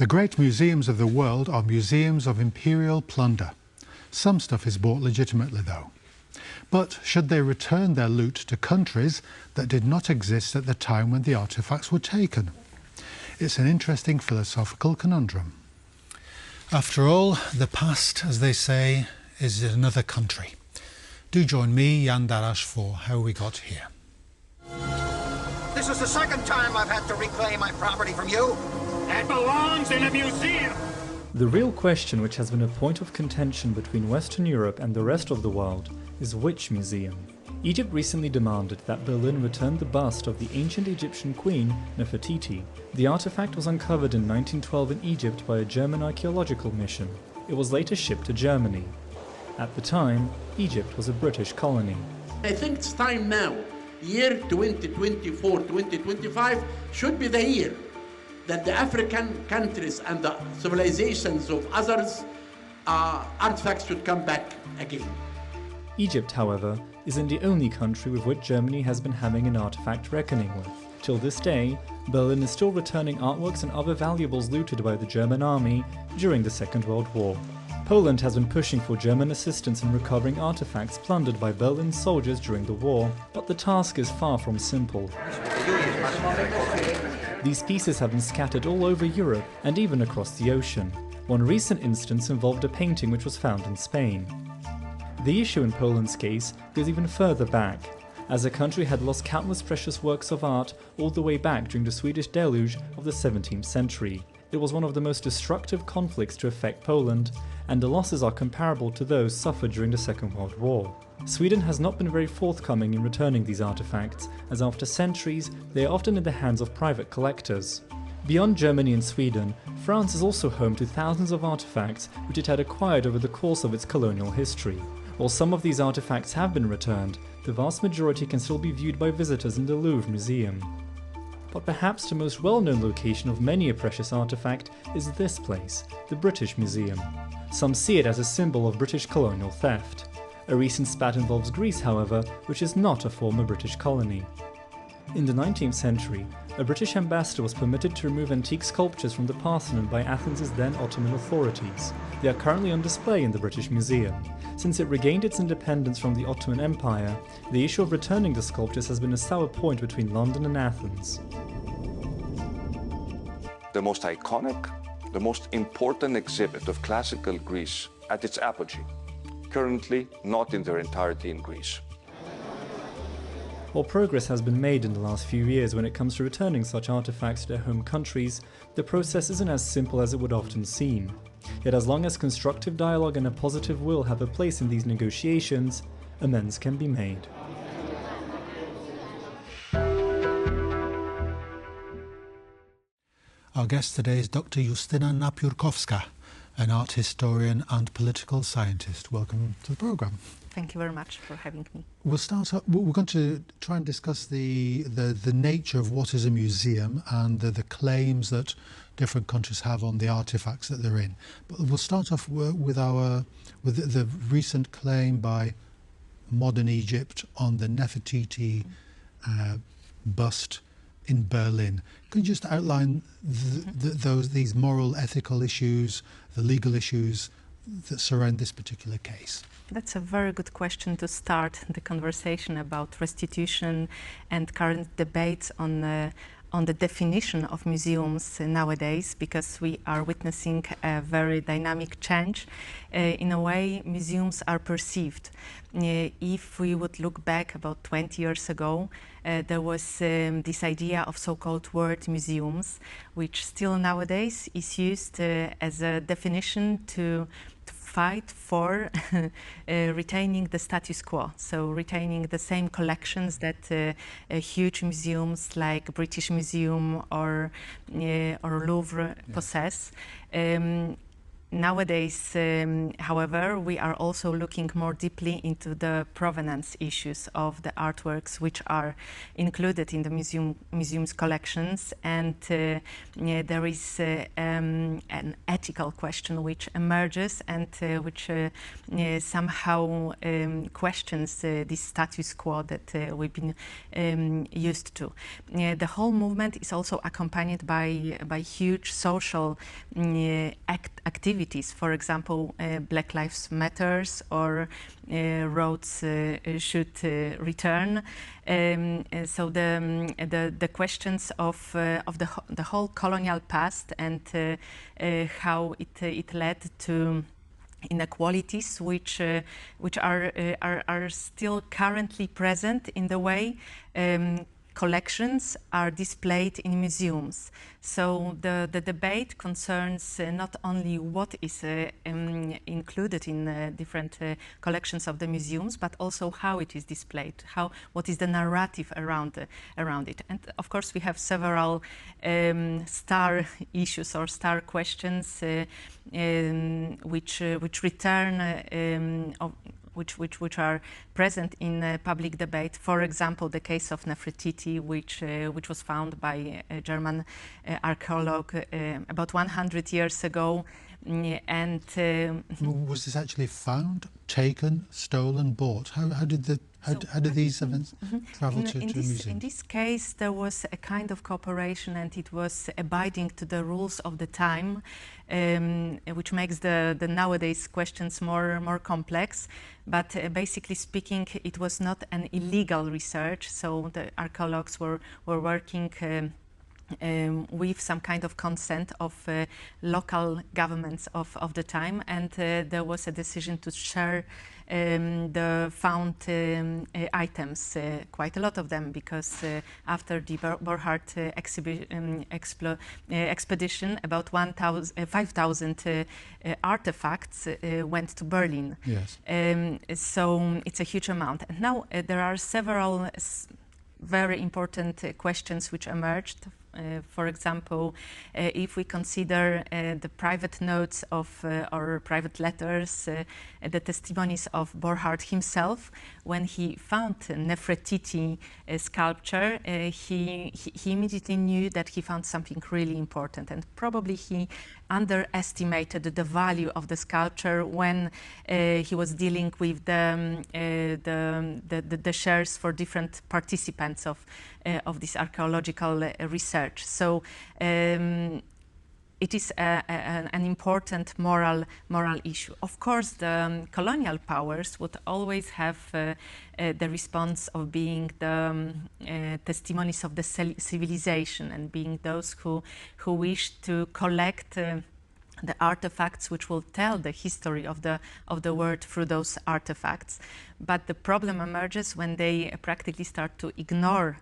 The great museums of the world are museums of imperial plunder. Some stuff is bought legitimately, though. But should they return their loot to countries that did not exist at the time when the artefacts were taken? It's an interesting philosophical conundrum. After all, the past, as they say, is another country. Do join me, Jan Darasz, for How We Got Here. This is the second time I've had to reclaim my property from you. It belongs in a museum! The real question, which has been a point of contention between Western Europe and the rest of the world, is which museum? Egypt recently demanded that Berlin return the bust of the ancient Egyptian queen, Nefertiti. The artifact was uncovered in 1912 in Egypt by a German archaeological mission. It was later shipped to Germany. At the time, Egypt was a British colony. I think it's time now, year 2024, 2025 should be the year that the African countries and the civilizations of others, artifacts should come back again. Egypt, however, isn't the only country with which Germany has been having an artifact reckoning with. Till this day, Berlin is still returning artworks and other valuables looted by the German army during the Second World War. Poland has been pushing for German assistance in recovering artifacts plundered by Berlin's soldiers during the war, but the task is far from simple. These pieces have been scattered all over Europe and even across the ocean. One recent instance involved a painting which was found in Spain. The issue in Poland's case goes even further back, as the country had lost countless precious works of art all the way back during the Swedish deluge of the 17th century. It was one of the most destructive conflicts to affect Poland, and the losses are comparable to those suffered during the Second World War. Sweden has not been very forthcoming in returning these artifacts, as after centuries they are often in the hands of private collectors. Beyond Germany and Sweden, France is also home to thousands of artifacts which it had acquired over the course of its colonial history. While some of these artifacts have been returned, the vast majority can still be viewed by visitors in the Louvre Museum. But perhaps the most well-known location of many a precious artifact is this place, the British Museum. Some see it as a symbol of British colonial theft. A recent spat involves Greece, however, which is not a former British colony. In the 19th century, a British ambassador was permitted to remove antique sculptures from the Parthenon by Athens' then Ottoman authorities. They are currently on display in the British Museum. Since it regained its independence from the Ottoman Empire, the issue of returning the sculptures has been a sour point between London and Athens. The most iconic, the most important exhibit of classical Greece at its apogee, currently not in their entirety in Greece. While progress has been made in the last few years when it comes to returning such artifacts to their home countries, the process isn't as simple as it would often seem. Yet as long as constructive dialogue and a positive will have a place in these negotiations, amends can be made. Our guest today is Dr. Justyna Napiórkowska, an art historian and political scientist. Welcome to the programme. Thank you very much for having me. We'll start up, we're going to try and discuss the nature of what is a museum and the claims that different countries have on the artefacts that they're in. But we'll start off with the recent claim by modern Egypt on the Nefertiti bust in Berlin. Could you just outline these moral, ethical issues, the legal issues that surround this particular case? That's a very good question to start the conversation about restitution and current debates on the definition of museums nowadays, because we are witnessing a very dynamic change in a way museums are perceived. If we would look back about 20 years ago, there was this idea of so-called world museums, which still nowadays is used as a definition to fight for retaining the status quo, so retaining the same collections that huge museums like British Museum or Louvre possess. Nowadays, however, we are also looking more deeply into the provenance issues of the artworks which are included in the museum's collections, and there is an ethical question which emerges and which somehow questions this status quo that we've been used to. The whole movement is also accompanied by huge social activities. For example, Black Lives Matters or roads should return. So the questions of the whole colonial past and how it led to inequalities which are still currently present in the way collections are displayed in museums. So the debate concerns not only what is included in different collections of the museums, but also how it is displayed, what is the narrative around it. And of course we have several star issues or star questions which return which are present in public debate. For example, the case of Nefertiti, which was found by a German archaeologist about 100 years ago. And was this actually found, taken, stolen, bought? How did these events travel to a museum? In this case, there was a kind of cooperation, and it was abiding to the rules of the time, which makes the nowadays questions more complex. But basically speaking, it was not an illegal research. So the archaeologists were working with some kind of consent of local governments of the time, and there was a decision to share the found items, quite a lot of them, because after the Borchardt expedition, about 5,000 artifacts went to Berlin. Yes. So it's a huge amount. And now there are several very important questions which emerged. For example, if we consider the private notes of or private letters, the testimonies of Borchardt himself, when he found Nefertiti sculpture, he immediately knew that he found something really important, and probably he underestimated the value of the sculpture when he was dealing with the shares for different participants of this archaeological research. So it is an important moral issue. Of course, the colonial powers would always have the response of being the testimonies of the civilization, and being those who wish to collect the artifacts which will tell the history of the world through those artifacts. But the problem emerges when they practically start to ignore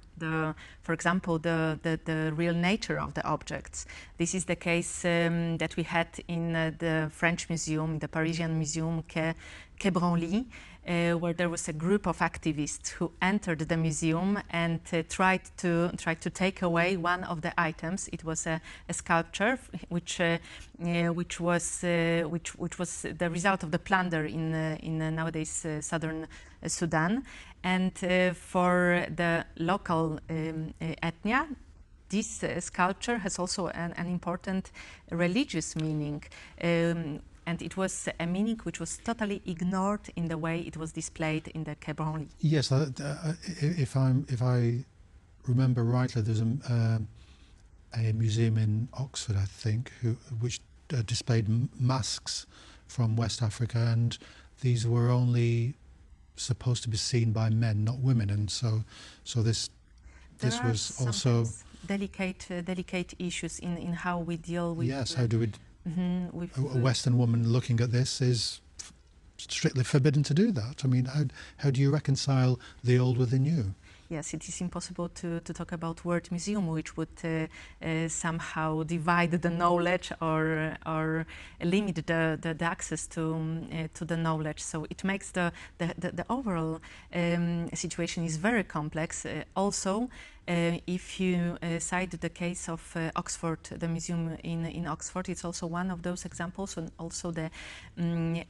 for example, the real nature of the objects. This is the case that we had in the French museum, the Parisian museum Quai Branly, where there was a group of activists who entered the museum and tried to take away one of the items. It was a sculpture which was the result of the plunder in nowadays southern Sudan, and for the local ethnia, this sculpture has also an important religious meaning. And it was a meaning which was totally ignored in the way it was displayed in the Quai Branly. Yes, if I remember rightly, there's a museum in Oxford, I think, which displayed masks from West Africa, and these were only supposed to be seen by men, not women, and so this was also delicate issues in how we deal with. Yes, how do we? A Western woman looking at this is strictly forbidden to do that. I mean, how do you reconcile the old with the new? Yes, it is impossible to talk about word museum, which would somehow divide the knowledge or limit the access to the knowledge. So it makes the overall situation is very complex. Also, If you cite the case of Oxford, the museum in Oxford, it's also one of those examples, and also the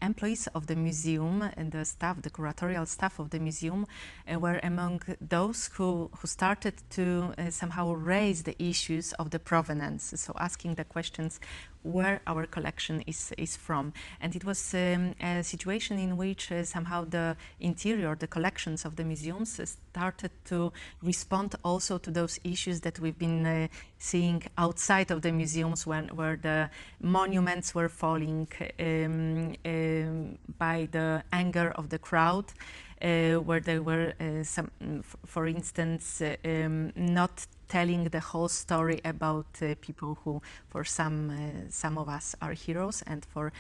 employees of the museum and the staff, the curatorial staff of the museum, were among those who started to somehow raise the issues of the provenance, so asking the questions where our collection is from. And it was a situation in which somehow the interior, the collections of the museums started to respond also to those issues that we've been seeing outside of the museums, where the monuments were falling by the anger of the crowd, where there were for instance, not telling the whole story about people who, for some of us, are heroes, and for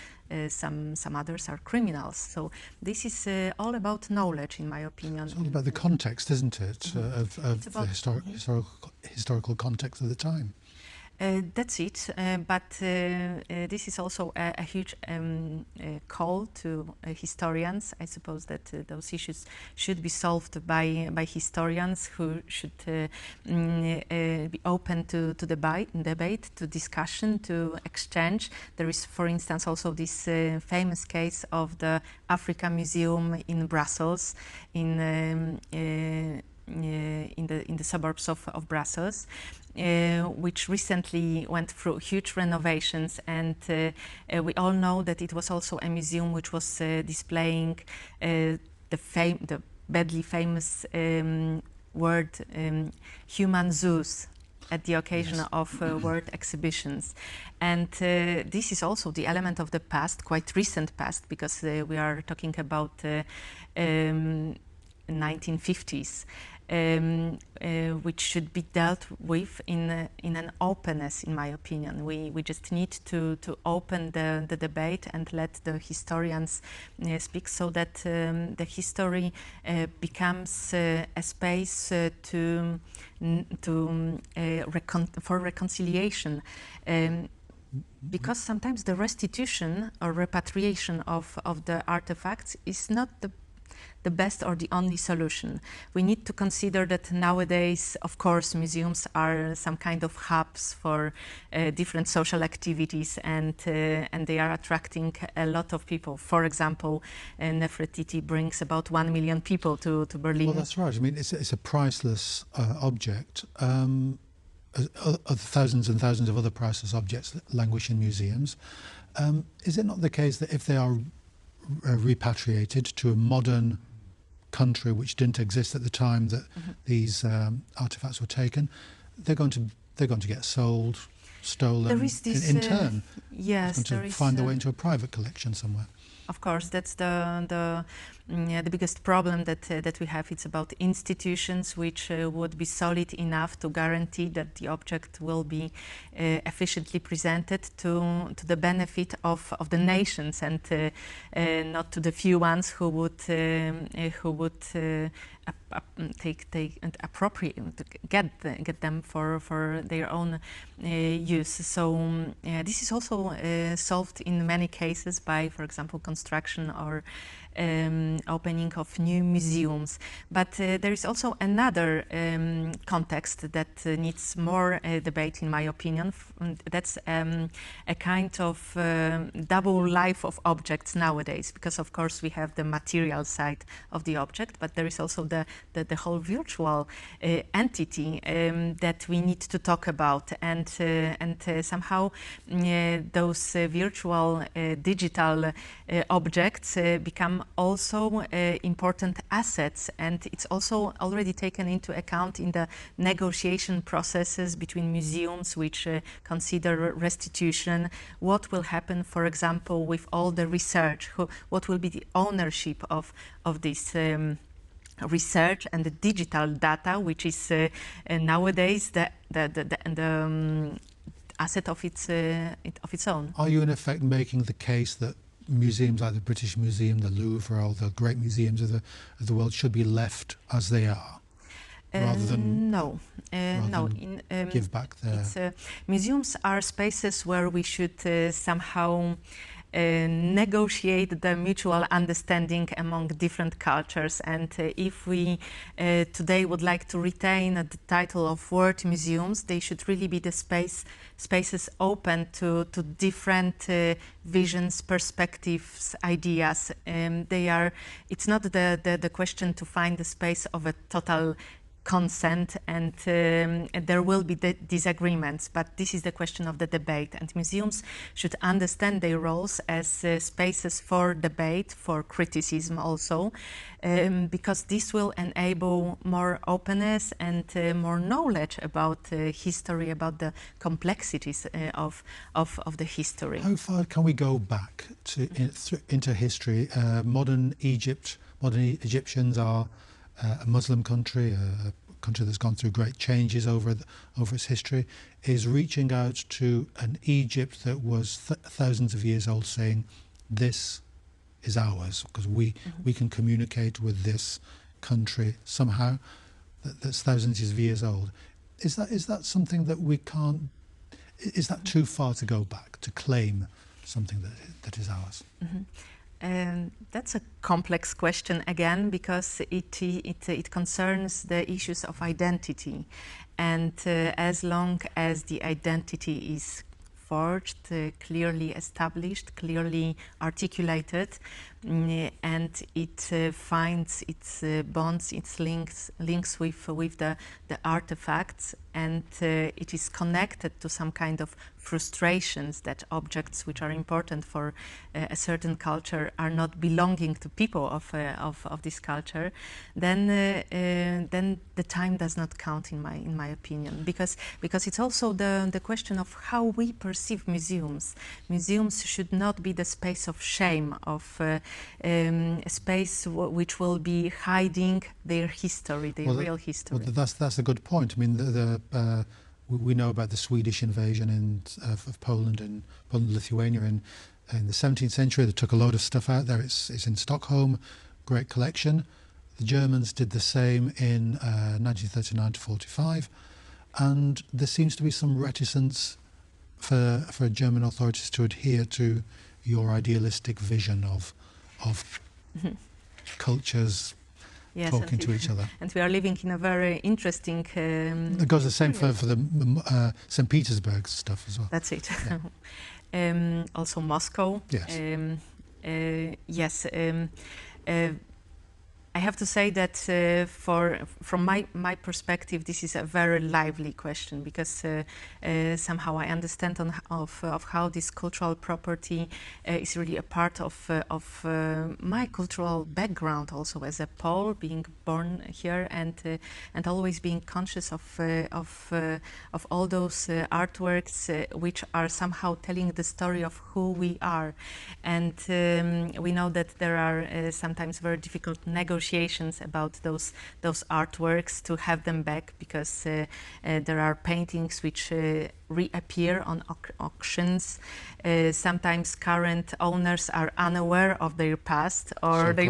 some others are criminals. So this is all about knowledge, in my opinion. It's all about the context, isn't it, of the historical context of the time. That's it, but this is also a huge call to historians. I suppose that those issues should be solved by historians who should be open to debate, to discussion, to exchange. There is, for instance, also this famous case of the Africa Museum in Brussels, in the suburbs of Brussels, which recently went through huge renovations, and we all know that it was also a museum which was displaying the badly famous word human zoos at the occasion of world exhibitions. And this is also the element of the past, quite recent past, because we are talking about 1950s, which should be dealt with in an openness, in my opinion. We just need to open the debate and let the historians speak, so that the history becomes a space for reconciliation. Because sometimes the restitution or repatriation of the artifacts is not the best or the only solution. We need to consider that nowadays, of course, museums are some kind of hubs for different social activities, and they are attracting a lot of people. For example, Nefertiti brings about 1 million people to Berlin. Well, that's right. I mean, it's a priceless object. Thousands and thousands of other priceless objects that languish in museums. Is it not the case that if they are repatriated to a modern country which didn't exist at the time that these artifacts were taken, they're going to get sold, stolen in turn? Yes, it's going to find their way into a private collection somewhere. Of course, that's the biggest problem that we have. It's about institutions which would be solid enough to guarantee that the object will be efficiently presented to the benefit of the nations, and not to the few ones who would take and appropriate, get them for their own use. So this is also solved in many cases by, for example, construction or opening of new museums. But there is also another context that needs more debate, in my opinion. That's a kind of double life of objects nowadays, because of course we have the material side of the object, but there is also the whole virtual entity that we need to talk about, and somehow those virtual digital objects become also important assets, and it's also already taken into account in the negotiation processes between museums which consider restitution. What will happen, for example, with all the research? What will be the ownership of this research and the digital data, which is nowadays the asset of its own? Are you in effect making the case that museums like the British Museum, the Louvre, or the great museums of the world should be left as they are, rather than give back their... Museums are spaces where we should somehow negotiate the mutual understanding among different cultures. And if we today would like to retain the title of world museums, they should really be the spaces open to different visions, perspectives, ideas. It's not the question to find the space of a total consent, and there will be disagreements, but this is the question of the debate, and museums should understand their roles as spaces for debate, for criticism also, because this will enable more openness and more knowledge about history, about the complexities of the history. How far can we go back into history? Modern Egyptians are a Muslim country, a country that's gone through great changes over its history, is reaching out to an Egypt that was thousands of years old, saying, "This is ours," because we can communicate with this country somehow that's thousands of years old. Is that something that we can't? Is that too far to go back to claim something that is ours? That's a complex question again, because it concerns the issues of identity, and as long as the identity is forged, clearly established, clearly articulated, and it finds its bonds, its links with the artifacts, and it is connected to some kind of frustrations that objects which are important for a certain culture are not belonging to people of this culture, then the time does not count in my opinion, because it's also the question of how we perceive museums. Museums should not be the space of shame, of a space which will be hiding their history, their real history. Well, that's a good point. I mean, we know about the Swedish invasion of Poland and Lithuania in the 17th century. They took a load of stuff out there. It's in Stockholm, great collection. The Germans did the same in 1939 to 45, and there seems to be some reticence for German authorities to adhere to your idealistic vision of cultures. Yes, talking to each other. And we are living in a very interesting... it goes the same for the St. Petersburg stuff as well. That's it. Yeah. Also Moscow. Yes. Yes. I have to say that from my perspective, this is a very lively question, because somehow I understand of how this cultural property is really a part of my cultural background, also as a Pole, being born here, and always being conscious of all those artworks which are somehow telling the story of who we are, and we know that there are sometimes very difficult negotiations about those artworks to have them back, because there are paintings which reappear on auctions. Sometimes current owners are unaware of their past, or they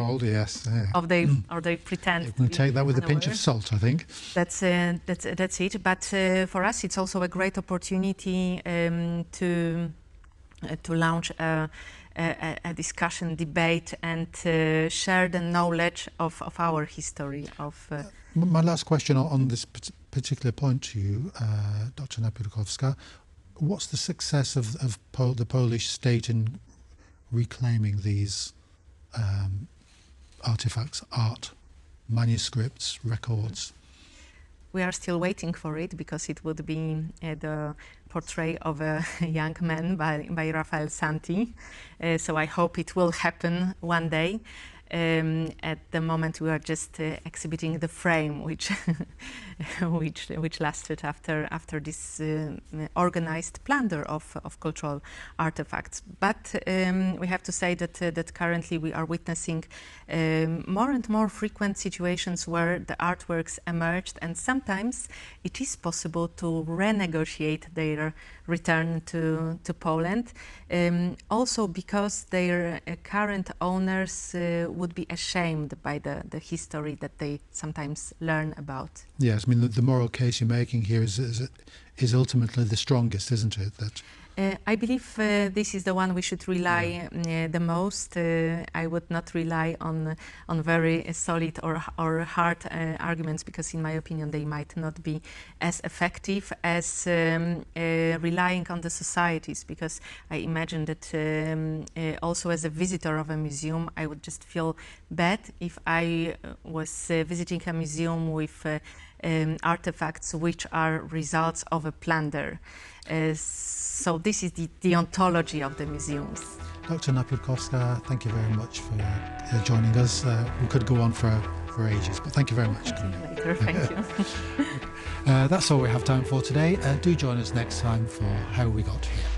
pretend. You can take that with a pinch of salt, I think. That's it. But for us, it's also a great opportunity to launch a discussion, debate, and share the knowledge of our history. My last question on this particular point to you, Dr. Napiórkowska, what's the success of the Polish state in reclaiming these artifacts, art, manuscripts, records? We are still waiting for it, because it would be the portrait of a young man by Rafael Santi. So I hope it will happen one day. At the moment, we are just exhibiting the frame, which lasted after this organized plunder of cultural artifacts. But we have to say that currently we are witnessing more and more frequent situations where the artworks emerged, and sometimes it is possible to renegotiate their return to Poland, also because their current owners would be ashamed by the history that they sometimes learn about. Yes, I mean, the moral case you're making here is ultimately the strongest, isn't it? That I believe this is the one we should rely the most. I would not rely on very solid or hard arguments, because in my opinion they might not be as effective as relying on the societies, because I imagine that also as a visitor of a museum I would just feel bad if I was visiting a museum with artifacts which are results of a plunder. So this is the ontology of the museums. Dr. Napiórkowska, thank you very much for joining us. We could go on for ages, but thank you very much. See you later. Thank you. That's all we have time for today. Do join us next time for How We Got Here.